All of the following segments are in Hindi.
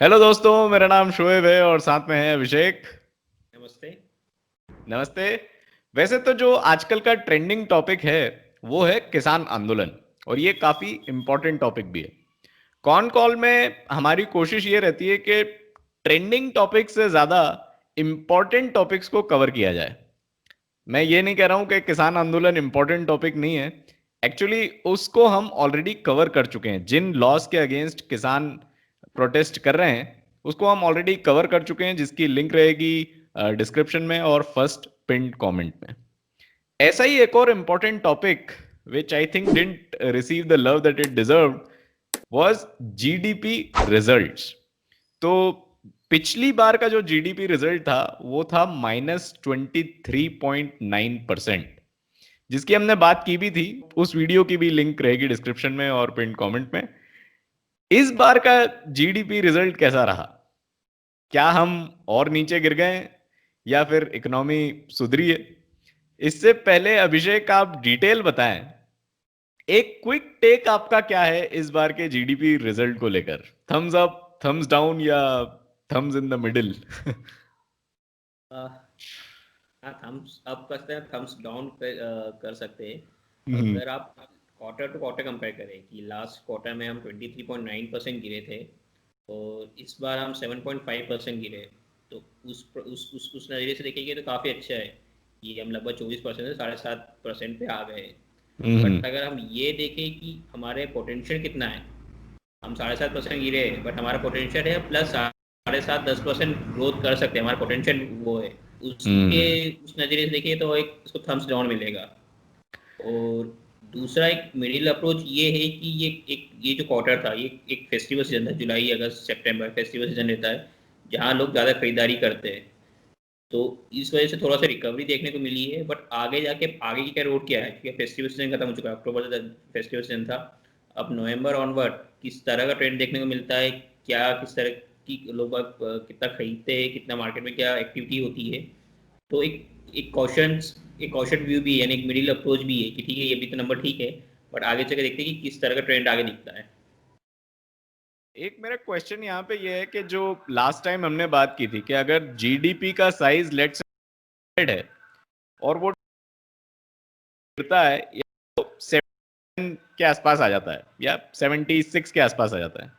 हेलो दोस्तों, मेरा नाम शोएब है और साथ में है अभिषेक। नमस्ते। नमस्ते। वैसे तो जो आजकल का ट्रेंडिंग टॉपिक है वो है किसान आंदोलन, और ये काफ़ी इम्पोर्टेंट टॉपिक भी है। कॉन कॉल में हमारी कोशिश ये रहती है कि ट्रेंडिंग टॉपिक से ज़्यादा इम्पोर्टेंट टॉपिक्स को कवर किया जाए। मैं ये नहीं कह रहा हूँ कि किसान आंदोलन इम्पोर्टेंट टॉपिक नहीं है। एक्चुअली उसको हम ऑलरेडी कवर कर चुके हैं। जिन लॉस के अगेंस्ट किसान प्रोटेस्ट कर रहे हैं उसको हम ऑलरेडी कवर कर चुके हैं, जिसकी लिंक रहेगी डिस्क्रिप्शन में और फर्स्ट पिन कमेंट में। ऐसा ही एक और important topic which I think didn't receive the love that it deserved was GDP results. तो पिछली बार का जो जीडीपी रिजल्ट था वो था -23.9%, जिसकी हमने बात की भी थी। उस वीडियो की भी लिंक रहेगी डिस्क्रिप्शन में और पिन कमेंट में। इस बार का जीडीपी रिजल्ट कैसा रहा? क्या हम और नीचे गिर गए हैं या फिर इकोनॉमी सुधरी है? इससे पहले अभिषेक, आप डिटेल बताएं, एक क्विक टेक आपका क्या है इस बार के जीडीपी रिजल्ट को लेकर? थम्स अप, थम्स डाउन या थम्स इन द मिडिल? हाँ, थम्स अप कर सकते हैं, थम्स डाउन कर सकते हैं। हम्म। अगर आप क्वार्टर टू क्वार्टर कंपेयर करें कि लास्ट क्वार्टर में हम 23.9% गिरे थे और इस बार हम 7.5% गिरे, तो उस नज़रिए से देखेंगे तो काफ़ी अच्छा है कि हम लगभग 24% से 7.5% पे आ गए। हम्म। बट अगर हम ये देखें कि हमारे पोटेंशियल कितना है, हम 7.5% गिरे बट हमारा पोटेंशियल है प्लस 7.5-10% ग्रोथ कर सकते हैं, हमारा पोटेंशियल वो है। उसके हम्म। उस नज़रिए से देखिए तो एक उसको थम्स डाउन मिलेगा। और दूसरा एक मिडिल अप्रोच ये है कि ये जो क्वार्टर था, ये एक फेस्टिवल सीजन था, जुलाई अगस्त सितंबर फेस्टिवल सीजन रहता है जहाँ लोग ज़्यादा खरीदारी करते हैं। तो इस वजह से थोड़ा सा रिकवरी देखने को मिली है, बट आगे जाके आगे की क्या रोड क्या है, क्योंकि फेस्टिवल सीजन खत्म हो चुका है, अक्टूबर तक फेस्टिवल सीजन था। अब नवंबर ऑनवर्ड किस तरह का ट्रेंड देखने को मिलता है, क्या किस तरह की लोग कितना खरीदते हैं, कितना मार्केट में क्या एक्टिविटी होती है। तो एक कॉशन व्यू भी है, यानी एक मिडिल अप्रोच भी है कि ठीक है ये भी तो नंबर ठीक है, बट आगे चल के देखते हैं कि किस तरह का ट्रेंड आगे दिखता है। एक मेरा क्वेश्चन यहाँ पे ये है कि जो लास्ट टाइम हमने बात की थी कि अगर जीडीपी का साइज लेट्स है और वो गिरता है या 7 के आसपास आ जाता है या 76 के आसपास आ जाता है,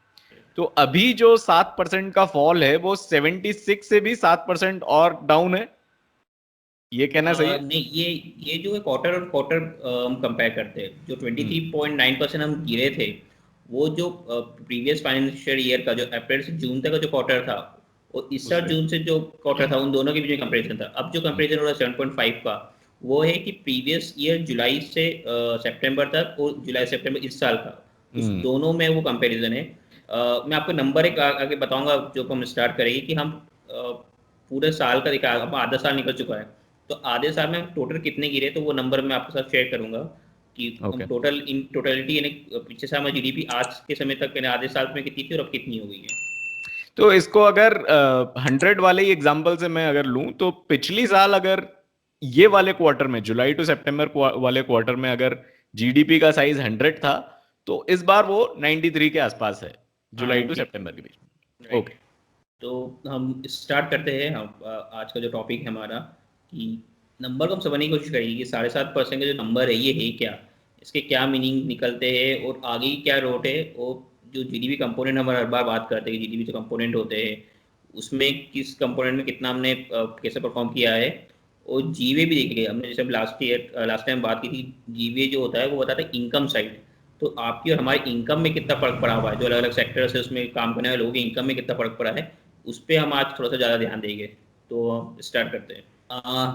तो अभी जो 7% का फॉल है वो 76 से भी 7% और डाउन है, ये कहना सही है? नहीं, ये जो है क्वार्टर और क्वार्टर हम कंपेयर करते हैं, जो 23.9% हम गिरे थे, वो जो प्रीवियस फाइनेंशियल ईयर का जो अप्रैल से जून तक का जो क्वार्टर था, और इस साल उससे जून से जो क्वार्टर था, उन दोनों के बीच में कंपेरिजन था। अब जो कंपेरिजन हो रहा है 7.5 का, वो है कि प्रीवियस ईयर जुलाई से सितंबर तक और जुलाई सितंबर इस साल का, उस हम्म। दोनों में वो कंपेरिजन है। मैं आपको नंबर एक आगे बताऊंगा जो हम स्टार्ट करेंगे कि हम पूरे साल का दिखा, अब आधा साल निकल चुका है, तो आधे साल में टोटल कितने गिरे, तो वो नंबर मैं आपके साथ शेयर करूंगा कि हम ओके। टोटल इन टोटलिटी यानी पिछले साल में जीडीपी आज के समय तक यानी आधे साल में कितनी थी और अब कितनी हो गई है। तो इसको अगर 100 वाले ही एग्जांपल से मैं अगर लूं, तो पिछली साल अगर ये वाले क्वार्टर में, जुलाई टू सितंबर वाले क्वार्टर में, अगर जीडीपी का साइज 100 था, तो इस बार वो 93 के आसपास है, हाँ, जुलाई टू 90। सितंबर के बीच में। राइट। ओके। तो हम स्टार्ट करते हैं। हम आज का जो टॉपिक है हमारा कि नंबर को हम समझने की कोशिश करेंगे कि 7.5% का जो नंबर है ये है क्या, इसके क्या मीनिंग निकलते हैं और आगे की क्या रोड है। और जो जीडीपी कंपोनेंट हम हर बार बात करते हैं कि जीडीपी जो कंपोनेंट होते हैं उसमें किस कंपोनेंट में कितना हमने कैसे परफॉर्म किया है। और जीवे भी देखेंगे हमने, जैसे लास्ट टाइम बात की थी, जीवे जो होता है वो बताता है इनकम साइड। तो आपकी और हमारी इनकम में कितना फर्क पड़ा हुआ है, जो अलग अलग सेक्टर्स है उसमें काम करने वाले लोगों की इनकम में कितना फर्क पड़ा है, उस पर हम आज थोड़ा सा ज़्यादा ध्यान देंगे। तो स्टार्ट करते हैं।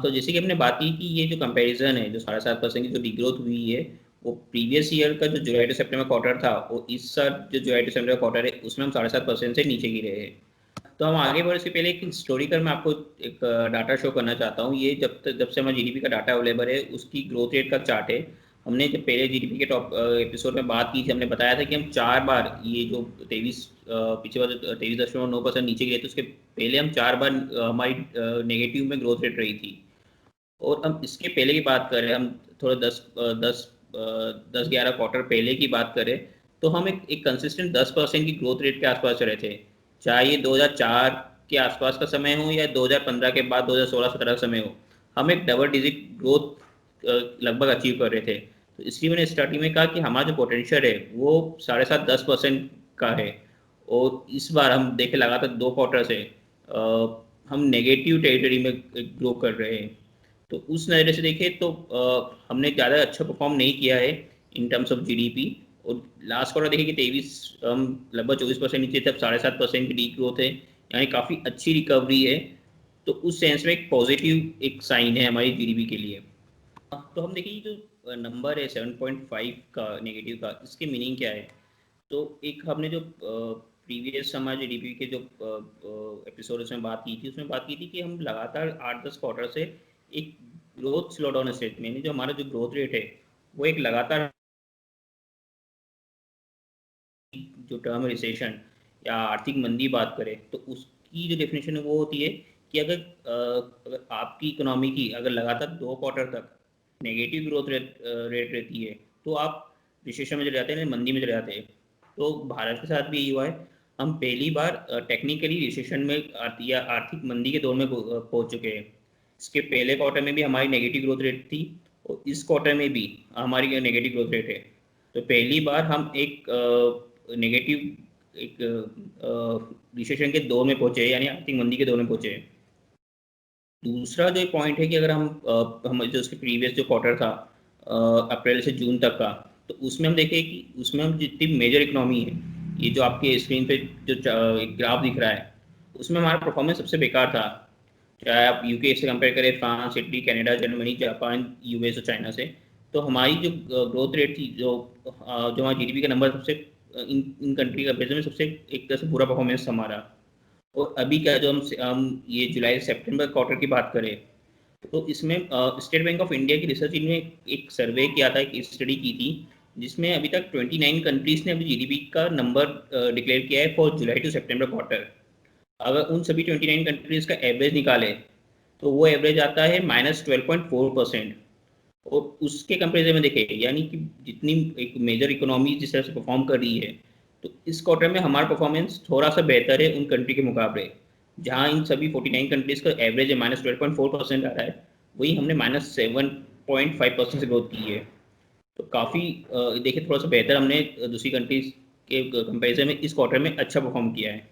तो जैसे कि हमने बात की कि ये जो कंपैरिजन है, जो 7.5% की जो डिग्रोथ हुई है, वो प्रीवियस ईयर का जो जुलाई टू सितंबर क्वार्टर था और इस साल जो जुलाई टू सितंबर क्वार्टर है उसमें हम 7.5% से नीचे गिरे हैं। तो हम आगे बढ़ने से पहले एक हिस्टोरिकल मैं आपको एक डाटा शो करना चाहता हूँ। ये जब से हमारा जीडीपी का डाटा अवेलेबल है उसकी ग्रोथ रेट का चार्ट है। हमने जब पहले जीडीपी के टॉप एपिसोड में बात की थी, हमने बताया था कि हम 4 बार ये जो 23 पीछे बार 23.9% नीचे गए थे, उसके पहले हम 4 बार हमारी नेगेटिव में ग्रोथ रेट रही थी। और हम इसके पहले की बात करें, हम थोड़ा 10-11 क्वार्टर पहले की बात करें, तो हम एक कंसिस्टेंट 10% की ग्रोथ रेट के आसपास चले थे। चाहे ये 2004 के आसपास का समय हो या 2015 के बाद 2016-17 का समय हो, हम एक डबल डिजिट ग्रोथ लगभग अचीव कर रहे थे। तो इसलिए मैंने स्टार्टिंग में कहा कि हमारा जो पोटेंशियल है वो 7.5-10% का है। और इस बार हम देखें लगातार 2 क्वार्टर से हम नेगेटिव टेरिटरी में ग्रो कर रहे हैं। तो उस नज़रिए से देखें तो हमने ज़्यादा अच्छा परफॉर्म नहीं किया है इन टर्म्स ऑफ जीडीपी। और लास्ट क्वार्टर देखें कि 23 हम लगभग 24% नीचे थे, अब 7.5% की डी ग्रोथ है, यानी काफ़ी अच्छी रिकवरी है। तो उस सेंस में एक पॉजिटिव एक साइन है हमारी जीडीपी के लिए। तो हम देखिए जो नंबर है 7.5 का नेगेटिव का, इसकी मीनिंग क्या है। तो एक हमने जो प्रीवियस हमारे जीडीपी के जो एपिसोड उसमें बात की थी, उसमें बात की थी कि हम लगातार 8-10 क्वार्टर से एक ग्रोथ स्लो डाउन स्टेज में, यानी जो हमारा जो ग्रोथ रेट है वो एक लगातार जो टर्म रिसेशन या आर्थिक मंदी बात करें तो उसकी जो डेफिनेशन है वो होती है कि अगर आपकी इकोनॉमी की अगर लगातार 2 क्वार्टर तक नेगेटिव ग्रोथ रेट रहती है तो आप रिसेशन में चले जाते हैं, मंदी में चले जाते हैं। तो भारत के साथ भी यही हुआ है। हम पहली बार टेक्निकली रिसेशन में या आर्थिक मंदी के दौर में पहुंच चुके हैं। इसके पहले क्वार्टर में भी हमारी नेगेटिव ग्रोथ रेट थी और इस क्वार्टर में भी हमारी नेगेटिव ग्रोथ रेट है। तो पहली बार हम एक नेगेटिव एक रिसेशन के दौर में पहुंचे, यानी आर्थिक मंदी के दौर में पहुंचे। दूसरा जो पॉइंट है कि अगर हम जो उसके प्रीवियस जो क्वार्टर था अप्रैल से जून तक का, तो उसमें हम देखें कि उसमें हम जितनी मेजर इकोनॉमी है, ये जो आपके स्क्रीन पे जो एक ग्राफ दिख रहा है, उसमें हमारा परफॉर्मेंस सबसे बेकार था। चाहे आप यूके से कंपेयर करें, France, Italy, Canada, Germany, Japan, US और चाइना से, तो हमारी जो ग्रोथ रेट थी, जो हमारा जीडीपी का नंबर सबसे इन कंट्री का बेस में सबसे एक तरह से बुरा परफॉर्मेंस हमारा। और अभी क्या जो हम ये जुलाई सितंबर क्वार्टर की बात करें तो इसमें स्टेट बैंक ऑफ इंडिया की रिसर्च टीम ने एक सर्वे किया था, एक स्टडी की थी, जिसमें अभी तक 29 कंट्रीज ने अभी जीडीपी का नंबर डिक्लेयर किया है फॉर जुलाई टू सितंबर क्वार्टर। अगर उन सभी 29 कंट्रीज का एवरेज निकाले तो वो एवरेज आता है -12.4%। और उसके कंपेरिजन में देखें, यानी कि जितनी एक मेजर इकोनॉमी जिस तरह से परफॉर्म कर रही है, तो इस क्वार्टर में हमारा परफॉर्मेंस थोड़ा सा बेहतर है उन कंट्री के मुकाबले। जहां इन सभी 49 कंट्रीज का एवरेज है -12.4% आ रहा है, वही हमने -7.5% से ग्रोथ की है। तो काफ़ी देखिए थोड़ा सा बेहतर हमने दूसरी कंट्रीज के कंपेरिजन में इस क्वार्टर में अच्छा परफॉर्म किया है।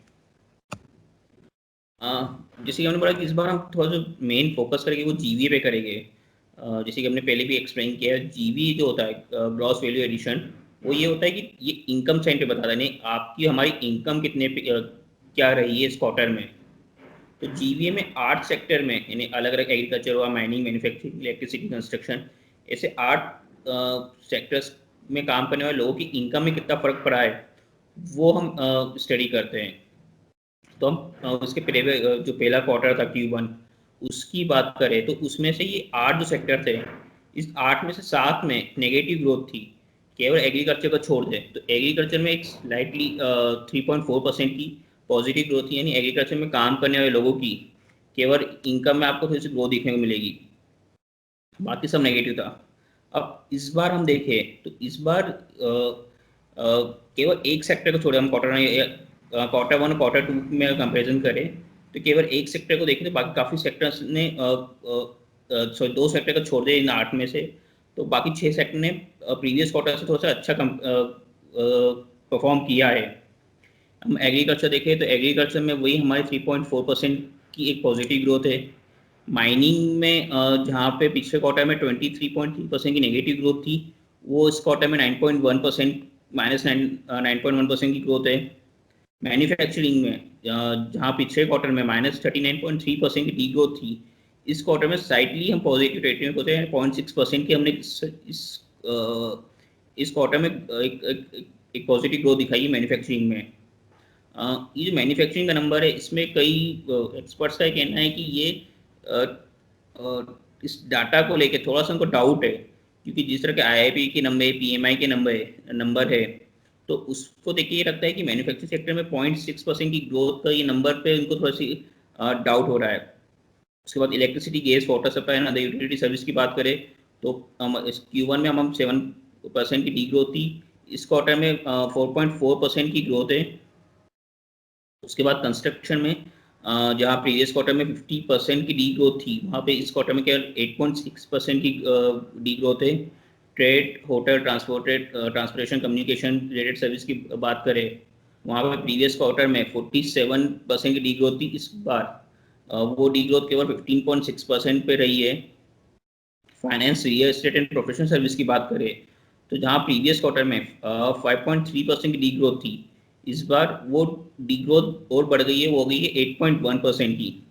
जैसे कि हमने बोला कि इस बार हम थोड़ा जो मेन फोकस करेंगे वो जीवीए पे करेंगे। जैसे कि हमने पहले भी एक्सप्लेन किया है, जीवीए जो होता है ग्रॉस वैल्यू एडिशन, वो ये होता है कि ये इनकम साइड पे बताता है, नहीं आपकी हमारी इनकम कितने पे क्या रही है इस क्वार्टर में। तो जीवीए में 8 सेक्टर में, यानी अलग अलग एग्रीकल्चर हुआ, माइनिंग, मैन्युफैक्चरिंग, इलेक्ट्रिसिटी, कंस्ट्रक्शन, ऐसे 8 सेक्टर्स में काम करने वाले लोगों की इनकम में कितना फर्क पड़ा है वो हम स्टडी करते हैं। तो हम उसके पहले जो पहला क्वार्टर था Q1 उसकी बात करें तो उसमें से ये 8 जो सेक्टर थे, इस 8 में से 7 में नेगेटिव ग्रोथ थी। केवल एग्रीकल्चर को छोड़ दें तो एग्रीकल्चर में एक स्लाइटली 3.4% की पॉजिटिव ग्रोथ थी, यानी एग्रीकल्चर में काम करने वाले लोगों की केवल इनकम में आपको थोड़ी सी ग्रोथ देखने को मिलेगी, बाकी सब नेगेटिव था। अब इस बार हम देखें तो इस बार केवल एक सेक्टर को छोड़े, हम क्वार्टर 1 क्वार्टर 2 में कंपैरिजन करें तो केवल एक सेक्टर को देखें तो बाकी काफ़ी सेक्टर्स ने सॉरी 2 सेक्टर को छोड़ दिया इन 8 में से, तो बाकी 6 सेक्टर ने प्रीवियस क्वार्टर से थोड़ा सा अच्छा परफॉर्म किया है। हम एग्रीकल्चर देखें तो एग्रीकल्चर में वही हमारी 3.4% की एक पॉजिटिव ग्रोथ है। माइनिंग में जहाँ पे पिछले क्वार्टर में 23.3% की नेगेटिव ग्रोथ थी, वो इस क्वार्टर में 9.1% -9.1% की ग्रोथ है। मैन्युफैक्चरिंग में जहाँ पिछले क्वार्टर में -39.3% की डी ग्रोथ थी, इस क्वार्टर में स्लाइटली हम पॉजिटिव टेरिटरी में पहुंचे हैं, 0.6% की हमने इस क्वार्टर में एक पॉजिटिव ग्रोथ दिखाई है मैन्युफैक्चरिंग में। ये जो मैन्युफैक्चरिंग का नंबर है, इसमें कई एक्सपर्ट्स का कहना है कि ये इस डाटा को लेके थोड़ा सा उनको डाउट है, क्योंकि जिस तरह के आईआईपी के नंबर, पीएमआई के नंबर है, तो उसको देख के ये लगता है कि मैन्युफैक्चरिंग सेक्टर में 0.6% की ग्रोथ का ये नंबर पे उनको थोड़ा सी डाउट हो रहा है। उसके बाद electricity, gas, water supply and other utility service की बात करें तो इस Q1 में हम 7% की डी ग्रोथ थी, इस क्वार्टर में 4.4% की ग्रोथ है। उसके बाद कंस्ट्रक्शन में जहाँ प्रीवियस क्वार्टर में 50% की डी ग्रोथ थी, वहाँ पे इस क्वार्टर में केवल 8.6% की डी ग्रोथ है। Trade, hotel, transportation, communication related service की बात करें, वहाँ पे प्रीवियस क्वार्टर में 47% की डी ग्रोथ थी। इस बार वो डी ग्रोथ केवल 15.6% पे रही है। Finance, real estate and professional service की बात करें, तो जहाँ प्रीवियस क्वार्टर में 5.3% की डी ग्रोथ थी, इस बार वो डी ग्रोथ और बढ़ गई है, वो हो गई है 8.1% की।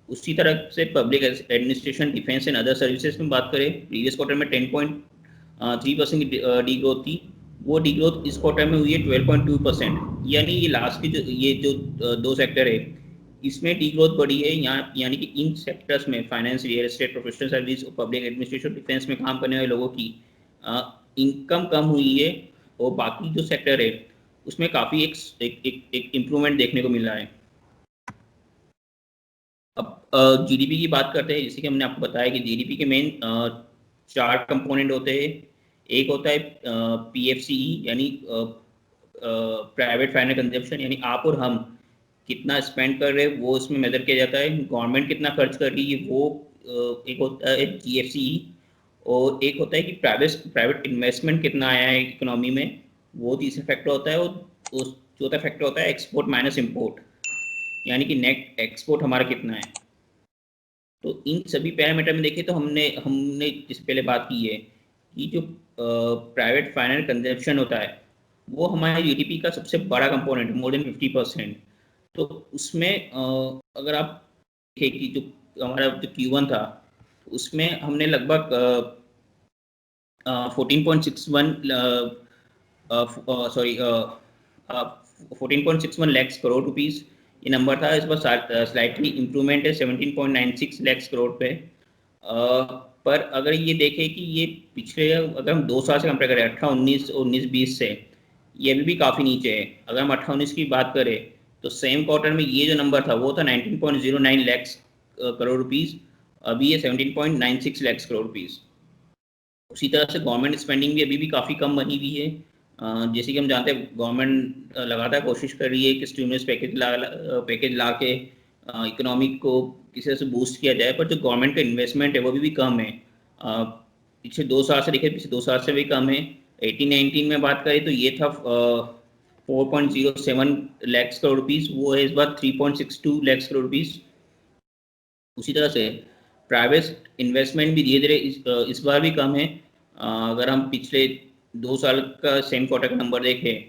उसी तरह से public administration, defence and other services में बात करें, प्रीवियस क्वार्टर में 10.3% की डी ग्रोथ थी, वो डी ग्रोथ इस क्वार्टर में हुई है 12.2%। यानी ये लास्ट की जो दो सेक्टर है, इसमें डी ग्रोथ बढ़ी है यहाँ, यानी कि इन सेक्टर्स में finance, real estate, professional service और पब्लिक एडमिनिस्ट्रेशन, डिफेंस में काम करने वाले लोगों की इनकम कम हुई है, और बाकी जो सेक्टर है उसमें काफ़ी एक इम्प्रूवमेंट देखने को मिल रहा है। अब जीडीपी की बात करते हैं। जैसे कि हमने आपको बताया कि जीडीपी के मेन 4 कंपोनेंट होते हैं। एक होता है पीएफसीई, यानी प्राइवेट फाइनेंस कंजप्शन, यानी आप और हम कितना स्पेंड कर रहे हैं वो उसमें मेजर किया जाता है। गवर्नमेंट कितना खर्च कर रही है वो एक होता है जीएफसीई, और एक होता है कि प्राइवेट इन्वेस्टमेंट कितना आया है इकोनॉमी में, वो तीसरा फैक्टर होता है। और चौथा फैक्टर होता है एक्सपोर्ट माइनस इम्पोर्ट, यानी कि नेट एक्सपोर्ट हमारा कितना है। तो इन सभी पैरामीटर में देखें तो हमने हमने जिस पहले बात की है कि जो प्राइवेट फाइनेंस कंजप्शन होता है वो हमारे जीडीपी का सबसे बड़ा कंपोनेंट है, मोर देन 50%। तो उसमें अगर आप देखें कि जो हमारा जो Q1 था, उसमें हमने लगभग 14.61 सॉरी 14.61 लैक्स करोड़ रुपीस ये नंबर था। इस बार स्लाइटली इम्प्रूवमेंट है 17.96 लैक्स करोड़ पे। पर अगर ये देखें कि ये पिछले, अगर हम 2 साल से कंपेयर करें, 18-19 और 19-20 से, ये अभी भी काफ़ी नीचे है। अगर हम 18-19 की बात करें तो सेम क्वार्टर में ये जो नंबर था वो था 19.09 लैक्स करोड़ रुपीस, अभी ये 17.96 लैक्स करोड़ रुपीस। उसी तरह से गवर्नमेंट स्पेंडिंग भी अभी भी काफ़ी कम बनी हुई है। जैसे कि हम जानते हैं गवर्नमेंट लगातार कोशिश कर रही है कि स्टिमुलस पैकेज ला के इकोनॉमी को किसी तरह से बूस्ट किया जाए, पर जो गवर्नमेंट का इन्वेस्टमेंट है वो भी कम है। पिछले 2 साल से देखें, पिछले 2 साल से भी कम है। 18-19 में बात करें तो ये था 4.07 लैक्स करोड़ रुपीज़, वो है इस बार 3.62 लैक्स करोड़ रुपीज़। उसी तरह से प्राइवेट इन्वेस्टमेंट भी धीरे धीरे इस बार भी कम है। अगर हम पिछले 2 साल का सेम क्वार्टर का नंबर देखें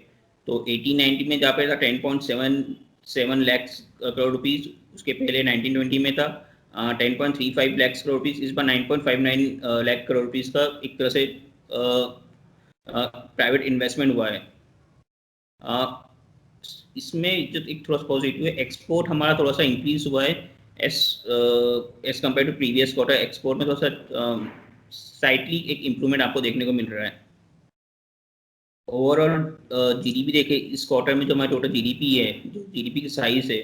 तो 18-19 में जहाँ पे था 10.77 लैक्स करोड़ रुपीज़, उसके पहले 19-20 में था 10.35 लैक्स करोड़ रुपीज़, इस बार 9.59 लाख करोड़ रुपीज़ का एक तरह से प्राइवेट इन्वेस्टमेंट हुआ है। इसमें जो एक थोड़ा सा पॉजिटिव है, एक्सपोर्ट हमारा थोड़ा सा इंक्रीज हुआ है as compared to previous quarter. Export में थोड़ा सा स्लाइटली एक इम्प्रूवमेंट आपको देखने को मिल रहा है। ओवरऑल जीडीपी देखें इस क्वार्टर में, जो हमारा टोटल जीडीपी है, जो जीडीपी की साइज है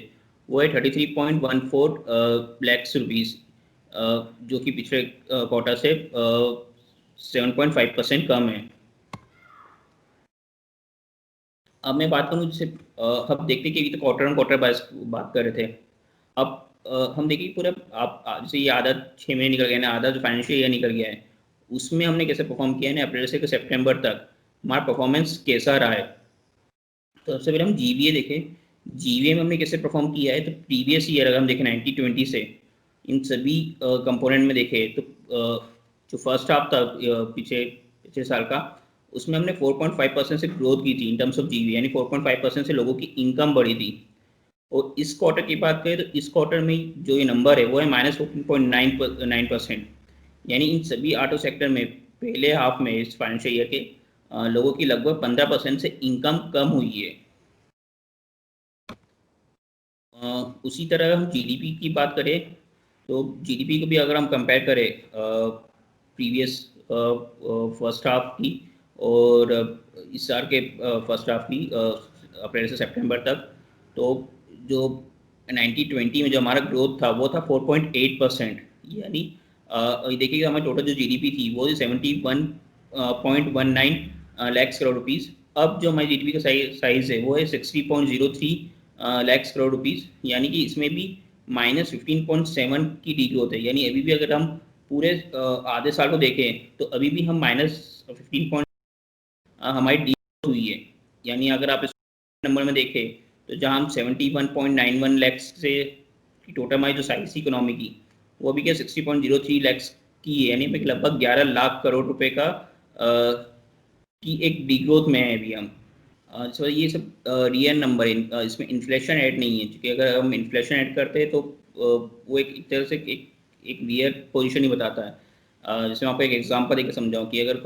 वो है 33.14 लैक्स रुपीज़, जो कि पिछले क्वार्टर से 7.5% कम है। अब मैं बात करूँ, जैसे हम देखते हैं कि तो क्वार्टर ऑन क्वार्टर बात कर रहे थे। अब हम देखिए पूरा आप जैसे ये आधा 6 महीने निकल गया ना, आधा जो फाइनेंशियल ईयर निकल गया है, उसमें हमने कैसे परफॉर्म किया है ना, अप्रैल से सितंबर तक हमारा परफॉर्मेंस कैसा रहा है। तो सबसे पहले हम जीवीए देखें। जीवीए में हमने कैसे परफॉर्म किया है, तो प्रीवियस ईयर अगर हम देखें 1920 से इन सभी कंपोनेंट में देखें तो जो फर्स्ट हाफ था पिछले पिछले साल का, उसमें हमने 4.5% से ग्रोथ की थी इन टर्म्स ऑफ जीवी, यानी 4.5% से लोगों की इनकम बढ़ी थी। और इस क्वार्टर की बात करें तो इस क्वार्टर में जो ये नंबर है वो है -14.9%, यानी इन सभी ऑटो सेक्टर में पहले हाफ में इस फाइनेंशियल ईयर के लोगों की लगभग 15% से इनकम कम हुई है। उसी तरह हम जीडीपी की बात करें तो जीडीपी को भी अगर हम कंपेयर करें प्रीवियस फर्स्ट हाफ की और इस साल के फर्स्ट हाफ की, अप्रैल से सितंबर तक, तो जो 1920 में जो हमारा ग्रोथ था वो था 4.8%, यानी देखिएगा हमारी टोटल जो जीडीपी थी वो 71.19 लैक्स करोड़ रुपीज़। अब जो हमारी जीडीपी का साइज है वो है 60.03 लैक्स करोड़ रुपीस, यानी कि इसमें भी -15.7 की डी ग्रोथ है। यानी अभी भी अगर हम पूरे आधे साल को देखें तो अभी भी हम -15 हमारी डी हुई है। यानी अगर आप इस नंबर में देखें तो जहां हम 71.91 लैक्स से की टोटल हमारी जो साइज थी इकोनॉमी की, वो अभी क्या 60.03 लैक्स की है। यानी लगभग 11 लाख करोड़ रुपए का की एक डी ग्रोथ में है अभी हम। सो ये सब रियल नंबर है, इसमें इन्फ्लेशन ऐड नहीं है, क्योंकि अगर हम इन्फ्लेशन ऐड करते हैं तो वो एक तरह से एक रियल पोजीशन ही बताता है। जैसे मैं आपको एक एग्जांपल देकर समझाऊं कि अगर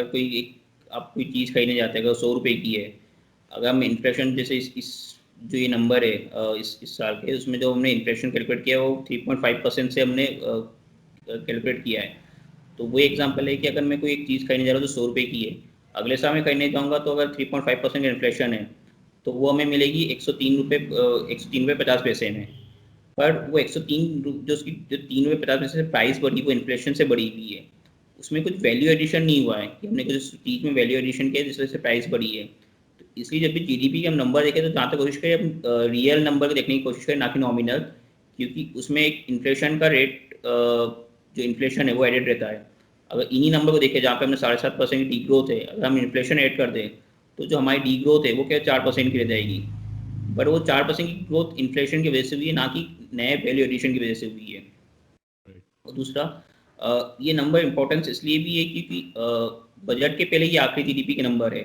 कोई एक आप कोई चीज़ खरीदने जाते हैं, अगर 100 रुपये की है, अगर हम इन्फ्लेशन जैसे इस जो ये नंबर है इस साल के, उसमें जो हमने इन्फ्लेशन कैलकुलेट किया है वो 3.5% से हमने कैलकुलेट किया है। तो वो एग्जांपल है कि अगर मैं कोई एक चीज़ खरीदने जा रहा हूँ जो 100 रुपये की है, अगले साल मैं खरीदने जाऊँगा तो अगर 3.5% का इन्फ्लेशन है तो वो हमें मिलेगी 103 रुपये 50 पैसे में। पर वो 103 जो उसकी जो 3 रुपये 50 पैसे से प्राइस बढ़ी, वो इन्फ्लेशन से बढ़ी हुई है। उसमें कुछ वैल्यू एडिशन नहीं हुआ है कि हमने कुछ चीज़ में वैल्यू एडिशन किया जिस वजह से प्राइस बढ़ी है। तो इसलिए जब भी जीडीपी के हम नंबर देखें तो जहाँ तक कोशिश करें हम रियल नंबर को देखने की कोशिश करें, ना कि नॉमिनल, क्योंकि उसमें एक इन्फ्लेशन का रेट जो इन्फ्लेशन है वो एडेड रहता है। अगर इन्हीं नंबर को देखें जहाँ पे हमने 7.5% की डी ग्रोथ है, अगर हम इन्फ्लेशन ऐड कर दें तो जो हमारी डी ग्रोथ है वो क्या 4% की रह जाएगी। बट वो 4% की ग्रोथ इन्फ्लेशन की वजह से हुई है, ना कि नए वैल्यू एडिशन की वजह से हुई है। और दूसरा ये नंबर इम्पोर्टेंस इसलिए भी है क्योंकि बजट के पहले ये आखिरी जीडीपी के नंबर है।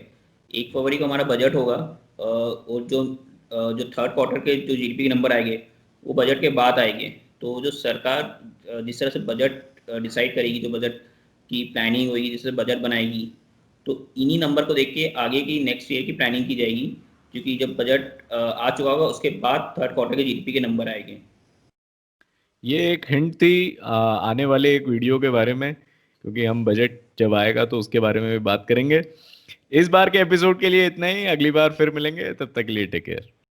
1 फरवरी को हमारा बजट होगा, और जो थर्ड क्वार्टर के जो जीडीपी के नंबर आएंगे वो बजट के बाद आएंगे। तो जो सरकार जिस तरह से बजट डिसाइड करेगी, जो बजट की प्लानिंग होगी, जिससे बजट बनाएगी, तो इन्हीं नंबर को देख के आगे की नेक्स्ट ईयर की प्लानिंग की जाएगी, क्योंकि जब बजट आ चुका होगा उसके बाद थर्ड क्वार्टर के जीडीपी के नंबर आएंगे। ये एक हिंट थी आने वाले एक वीडियो के बारे में, क्योंकि हम बजट जब आएगा तो उसके बारे में भी बात करेंगे। इस बार के एपिसोड के लिए इतना ही, अगली बार फिर मिलेंगे, तब तक के लिए टेक केयर।